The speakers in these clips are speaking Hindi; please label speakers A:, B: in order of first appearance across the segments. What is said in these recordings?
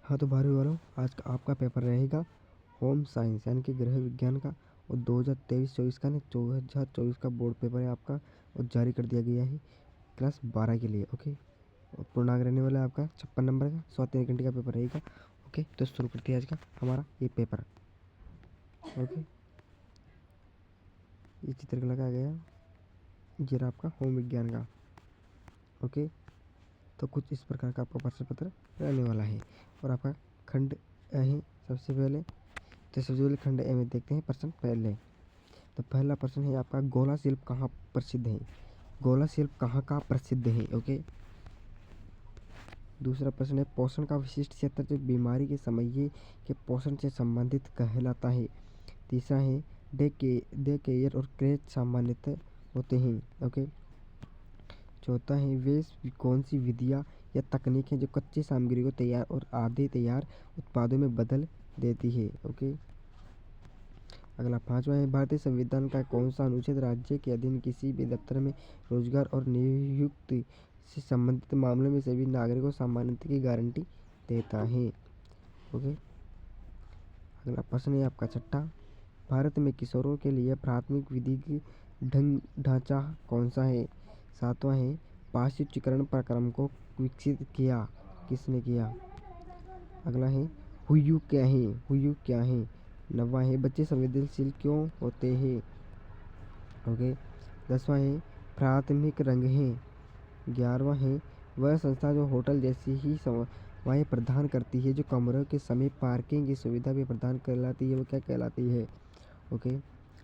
A: हाँ तो 12वीं वालों, आज का आपका पेपर रहेगा होम साइंस यानी कि गृह विज्ञान का, और 2023-24 का नहीं, 2024 का बोर्ड पेपर है आपका, और जारी कर दिया गया है क्लास 12 के लिए। ओके, और पूर्णांक रहने वाला है आपका 56 नंबर का, 103 घंटे का पेपर रहेगा। ओके, तो शुरू करते हैं आज का हमारा ये पेपर। ओके, ये चित्र लगाया गया, ये रहा आपका होम विज्ञान का। ओके, तो कुछ इस प्रकार का आपका प्रश्न पत्र रहने वाला है, और आपका खंड ए है सबसे पहले। तो सबसे पहले खंड ए में देखते हैं प्रश्न पहले। तो पहला प्रश्न है आपका, गोला शिल्प कहाँ प्रसिद्ध है? गोला शिल्प कहाँ का प्रसिद्ध है? ओके, दूसरा प्रश्न है, पोषण का विशिष्ट क्षेत्र जो बीमारी के समय के पोषण से संबंधित कहलाता है। तीसरा है, डे केयर और क्रेच सामान्यतः होते हैं। ओके, चौथा है, वे कौन सी विधियाँ या तकनीक है जो कच्ची सामग्री को तैयार और आधे तैयार उत्पादों में बदल देती है। ओके, अगला पांचवा है, भारतीय संविधान का कौन सा अनुच्छेद राज्य के अधीन किसी भी दफ्तर में रोजगार और नियुक्ति से संबंधित मामलों में सभी नागरिकों को समानता की गारंटी देता है। ओके, अगला प्रश्न है आपका छठा, भारत में किशोरों के लिए प्राथमिक विधिक ढांचा कौन सा है? सातवां है, पाश्चुचीकरण प्रक्रम को विकसित किया किसने किया? अगला है, हुयू क्या है? हुयू क्या है? नौवां है, बच्चे संवेदनशील क्यों होते हैं? ओके, 10वां है, प्राथमिक रंग है। 11वां है, वह संस्था जो होटल जैसी ही सेवाएं प्रदान करती है जो कमरों के समीप पार्किंग की सुविधा भी प्रदान कहलाती है, वो क्या कहलाती है? ओके,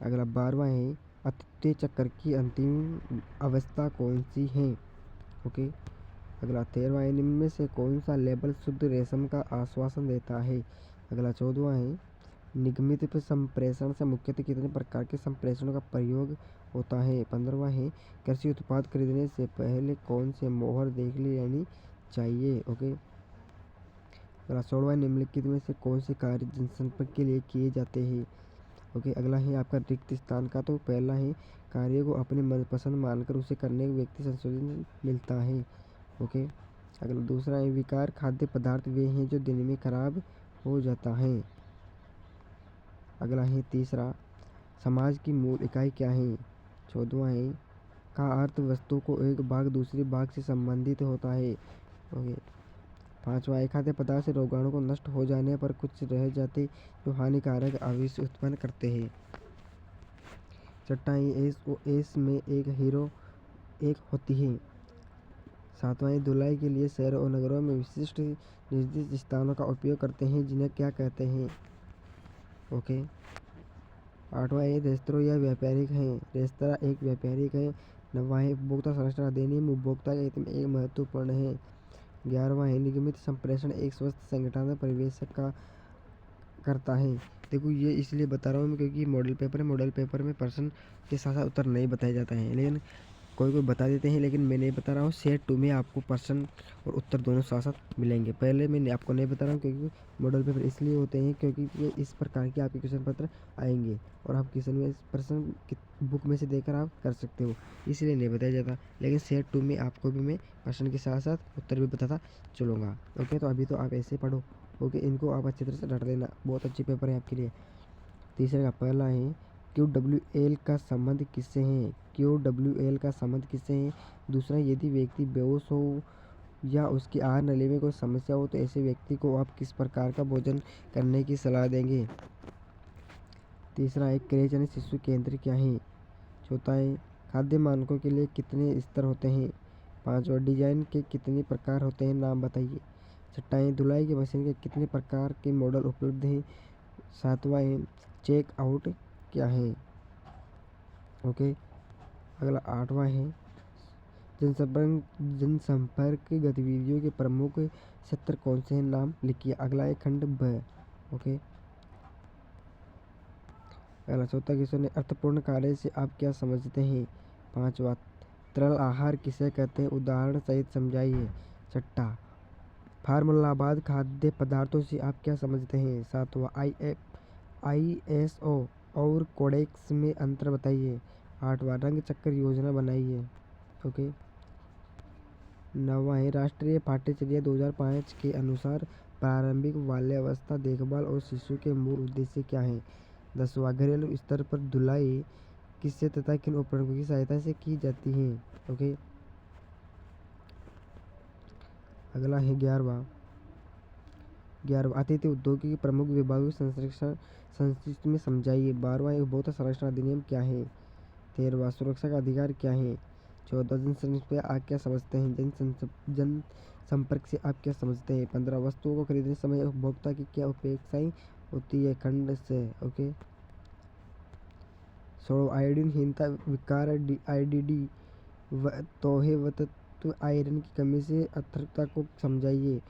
A: अगला 12वां है, अद्वितीय चक्र की अंतिम अवस्था कौन सी है? ओके, अगला 13वां है, निम्न में से कौन सा लेबल शुद्ध रेशम का आश्वासन देता है? अगला 14वां है, निगमित संप्रेषण से मुख्यतः कितने प्रकार के संप्रेषणों का प्रयोग होता है? 15वां है, कृषि उत्पाद खरीदने से पहले कौन से मोहर देख लेनी चाहिए? ओके, अगला 16वां, निम्नलिखित में से कौन से कार्य जनसंपर्क के लिए किए जाते हैं? ओके, अगला है आपका रिक्त स्थान का। तो पहला है, कार्य को अपने मनपसंद मानकर उसे करने के व्यक्ति संशोधन मिलता है। ओके, अगला दूसरा है, विकार खाद्य पदार्थ वे हैं जो दिन में खराब हो जाता है। अगला है तीसरा, समाज की मूल इकाई क्या है? 14वां है, का अर्थ वस्तु को एक भाग दूसरे भाग से संबंधित होता है। ओके, 5वां है, खाद्य पदार्थ से रोगाणु को नष्ट हो जाने पर कुछ रह जाते जो हानिकारक अवशेष उत्पन्न करते हैं। 6वां है, एस में एक हीरो एक होती है। 7वां है, धुलाई के लिए शहरों और नगरों में विशिष्ट निर्दिष्ट स्थानों का उपयोग करते हैं जिन्हें क्या कहते हैं? ओके, 8वां है, रेस्तरां या व्यापारिक हैं। रेस्तरां एक व्यापारिक है। 9वां है, उपभोक्ता संरक्षण अधिनियम उपभोक्ता के हित में एक महत्वपूर्ण है। 11वां है, निगमित संप्रेषण एक स्वस्थ संगठनात्मक परिवेश का करता है। देखो ये इसलिए बता रहा हूँ मैं क्योंकि मॉडल पेपर है, मॉडल पेपर में प्रश्न के साथ साथ उत्तर नहीं बताया जाता है, लेकिन कोई कोई बता देते हैं, लेकिन मैं नहीं बता रहा हूँ। सेट 2 में आपको प्रश्न और उत्तर दोनों साथ साथ मिलेंगे। पहले मैं आपको नहीं बता रहा हूँ क्योंकि मॉडल पेपर इसलिए होते हैं क्योंकि ये इस प्रकार के आपके क्वेश्चन पत्र आएंगे और आप क्वेश्चन में प्रश्न बुक में से देकर आप कर सकते हो, इसलिए नहीं बताया जाता। लेकिन सेट 2 में आपको भी मैं प्रश्न के साथ साथ उत्तर भी बताता चलूँगा। ओके, तो अभी तो आप ऐसे पढ़ो। ओके, इनको आप अच्छी तरह से रट लेना, बहुत अच्छे पेपर है आपके लिए। तीसरे का पहला है, QWL का संबंध किससे है? QWL का संबंध किससे है? दूसरा, यदि व्यक्ति बेहोश हो या उसकी आहार नली में कोई समस्या हो तो ऐसे व्यक्ति को आप किस प्रकार का भोजन करने की सलाह देंगे? तीसरा है, क्रेच यानी शिशु केंद्र क्या है? चौथा है, खाद्य मानकों के लिए कितने स्तर होते हैं? 5वां, डिजाइन के कितने प्रकार होते हैं, नाम बताइए? 6वां है, धुलाई की मशीन के कितने प्रकार के मॉडल उपलब्ध हैं? 7वां है, चेक आउट क्या है? ओके, अगला 8वां है, जनसंपर्क गतिविधियों के प्रमुख क्षेत्र कौन से हैं, नाम लिखिए। अगला है खंड ब। ओके, अगला चौथा क्वेश्चन है, अर्थपूर्ण कार्य से आप क्या समझते हैं? 5वां, तरल आहार किसे कहते हैं, उदाहरण सहित समझाइए। 6वां, फार्मूलाबाद खाद्य पदार्थों से आप क्या समझते हैं? 7वां, ISO और कोडेक्स में अंतर बताइए। 8वां, रंग चक्र योजना बनाइए। ओके, 9वां है राष्ट्रीय पाठ्यचर्या 2005 के अनुसार प्रारंभिक बाल्यावस्था देखभाल और शिशु के मूल उद्देश्य क्या हैं। 10वां घरेलू स्तर पर धुलाई किससे तथा किन उपकरणों की सहायता से की जाती है। ओके, अगला है 11वां आतिथ्य उद्योग के प्रमुख विभागों की संश्लिष्ट में समझाइए। 12वां उपभोक्ता संरक्षण अधिनियम क्या है। 13वां सुरक्षा का अधिकार क्या है। 14 जनसंपर्क से आप क्या समझते हैं। जन संपर्क से आप क्या समझते हैं। 15 वस्तुओं को खरीदने समय उपभोक्ता की क्या अपेक्षाएं होती है खंड से। ओके, 16 आयोडीनहीनता विकार IDD तोहे व तत्व आयरन की कमी से अथर्वता को समझाइए।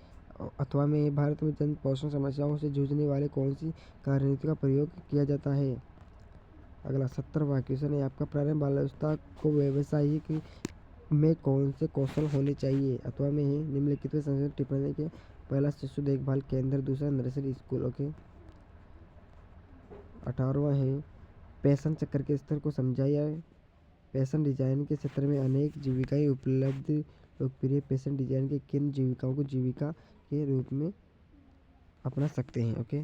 A: अथवा में भारत में जन पोषण समस्याओं से जूझने वाले कौन सी कार्यनीति का प्रयोग किया जाता है। अगला 17वां क्वेश्चन है आपका प्रारंभिक बाल्यावस्था को व्यवसायिक में कौन से कौशल होने चाहिए। अथवा में है निम्नलिखित में संक्षिप्त टिप्पणी के। पहला शिशु देखभाल केंद्र, दूसरा नर्सरी स्कूल। ओके, 18वां है पैशन चक्र के स्तर को समझाइए। फैशन डिजाइन के क्षेत्र में अनेक जीविकाएं उपलब्ध। लोकप्रिय फैशन डिजाइन के किन जीविकाओं को जीविका के रूप में अपना सकते हैं। ओके,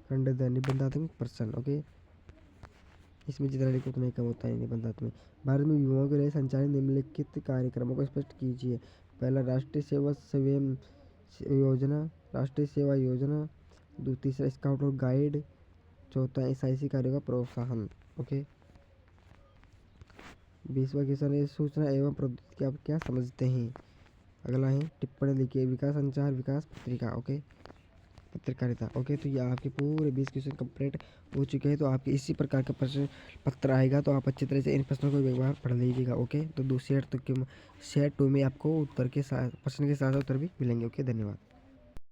A: खंड द निबंधात्मक प्रश्न। ओके, इसमें जितना लिखो उतना ही कम होता है निबंधात्मक। भारत में युवाओं के लिए संचालित निम्नलिखित कार्यक्रमों को स्पष्ट कीजिए। पहला राष्ट्रीय सेवा स्वयं योजना, राष्ट्रीय सेवा योजना। तीसरा स्काउट और गाइड। चौथा SIC कार्यों का प्रोत्साहन। ओके, 20वां क्वेश्चन है सूचना एवं प्रौद्योगिकी आप क्या समझते हैं। अगला है टिप्पणी लिखिए। विकास संचार विकास पत्रिका। ओके, पत्रकारिता। ओके, तो ये आपके पूरे 20 क्वेश्चन कंप्लीट हो चुके हैं। तो आपके इसी प्रकार का प्रश्न पत्र आएगा, तो आप अच्छी तरह से इन प्रश्नों को एक बार पढ़ लीजिएगा। ओके, तो सेट 2 में आपको उत्तर के साथ प्रश्न के साथ उत्तर भी मिलेंगे। ओके, धन्यवाद।